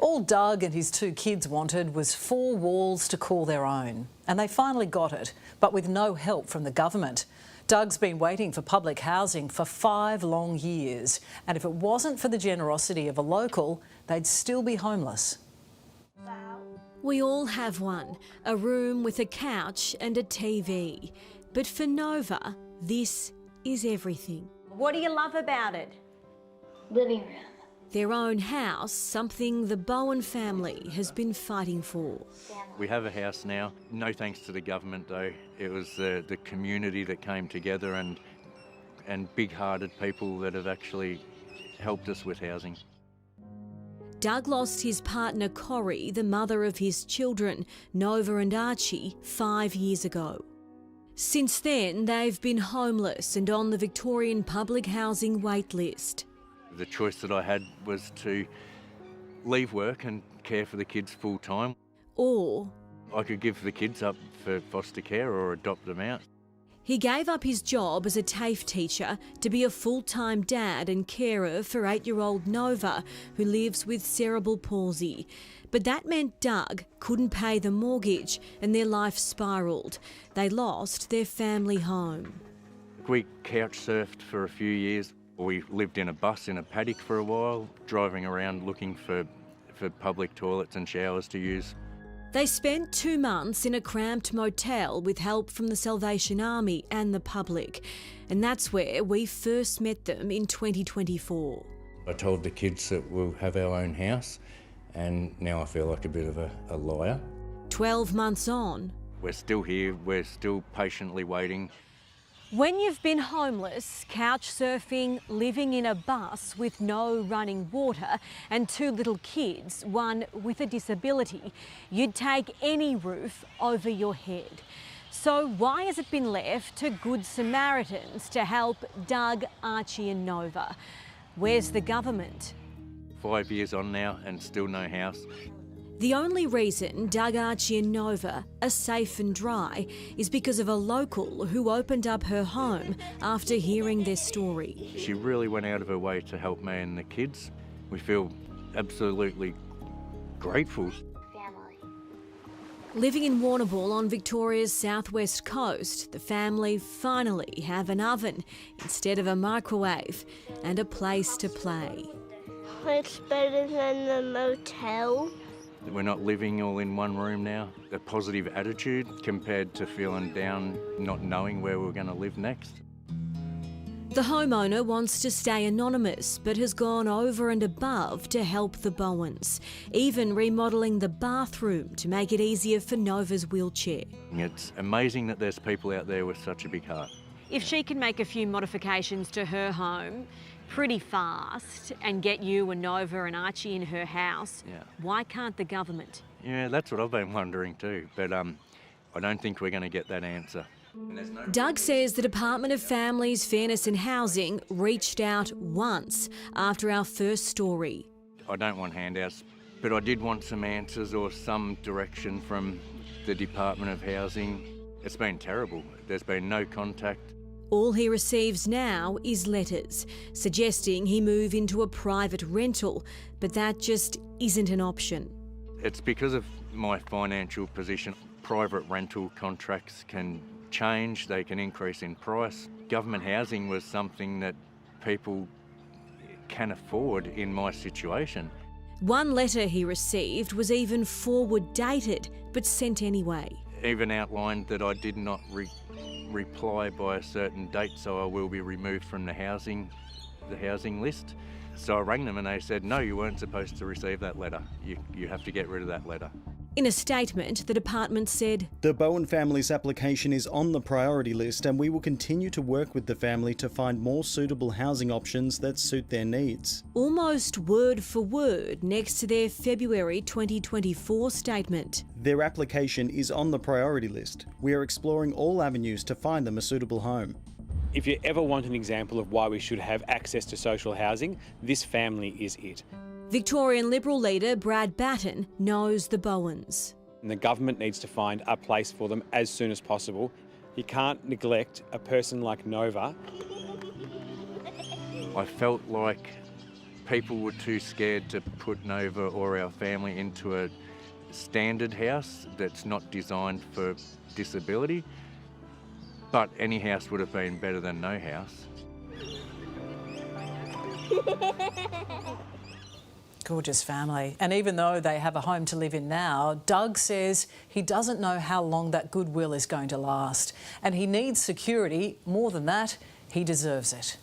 All Doug and his two kids wanted was 4 walls to call their own. And they finally got it, but with no help from the government. Doug's been waiting for public housing for 5 long years. And if it wasn't for the generosity of a local, they'd still be homeless. We all have one, a room with a couch and a TV. But for Nova, this is everything. What do you love about it? Living room. Their own house, something the Bowen family has been fighting for. We have a house now. No thanks to the government though. It was the community that came together and big-hearted people that have actually helped us with housing. Doug lost his partner Corrie, the mother of his children, Nova and Archie, 5 years ago. Since then, they've been homeless and on the Victorian public housing wait list. The choice that I had was to leave work and care for the kids full time. Or I could give the kids up for foster care or adopt them out. he gave up his job as a TAFE teacher to be a full-time dad and carer for 8-year-old Nova, who lives with cerebral palsy. But that meant Doug couldn't pay the mortgage and their life spiralled. They lost their family home. We couch surfed for a few years. We lived in a bus in a paddock for a while, driving around looking for public toilets and showers to use. They spent 2 months in a cramped motel with help from the Salvation Army and the public. And that's where we first met them in 2024. I told the kids that we'll have our own house, and now I feel like a bit of a liar. 12 months on. We're still here, we're still patiently waiting. When you've been homeless, couch surfing, living in a bus with no running water and 2 little kids, one with a disability, you'd take any roof over your head. So why has it been left to Good Samaritans to help Doug, Archie and Nova? Where's the government? 5 years on now and still no house. The only reason Doug, Archie and Nova are safe and dry is because of a local who opened up her home after hearing their story. She really went out of her way to help me and the kids. We feel absolutely grateful. Family. Living in Warrnambool on Victoria's southwest coast, the family finally have an oven instead of a microwave and a place to play. It's better than the motel. We're not living all in one room now. A positive attitude compared to feeling down, not knowing where we're going to live next. The homeowner wants to stay anonymous but has gone over and above to help the Bowens, even remodelling the bathroom to make it easier for Nova's wheelchair. It's amazing that there's people out there with such a big heart. If she can make a few modifications to her home pretty fast and get you and Nova and Archie in her house, why can't the government? Yeah, that's what I've been wondering too, but I don't think we're going to get that answer. Doug says the Department of Families, Fairness and Housing reached out once after our first story. I don't want handouts, but I did want some answers or some direction from the Department of Housing. It's been terrible. There's been no contact. All he receives now is letters suggesting he move into a private rental, but that just isn't an option. It's because of my financial position. Private rental contracts can change, they can increase in price. Government housing was something that people can afford in my situation. One letter he received was even forward dated, but sent anyway. Even outlined that I did not reply by a certain date, so I will be removed from the housing list. So I rang them and they said, no, you weren't supposed to receive that letter. You have to get rid of that letter. In a statement, the department said, "The Bowen family's application is on the priority list and we will continue to work with the family to find more suitable housing options that suit their needs." Almost word for word next to their February 2024 statement. Their application is on the priority list. We are exploring all avenues to find them a suitable home. If you ever want an example of why we should have access to social housing, this family is it. Victorian Liberal leader Brad Batten knows the Bowens. And the government needs to find a place for them as soon as possible. You can't neglect a person like Nova. I felt like people were too scared to put Nova or our family into a standard house that's not designed for disability. But any house would have been better than no house. Gorgeous family. And even though they have a home to live in now, Doug says he doesn't know how long that goodwill is going to last. And he needs security. More than that, he deserves it.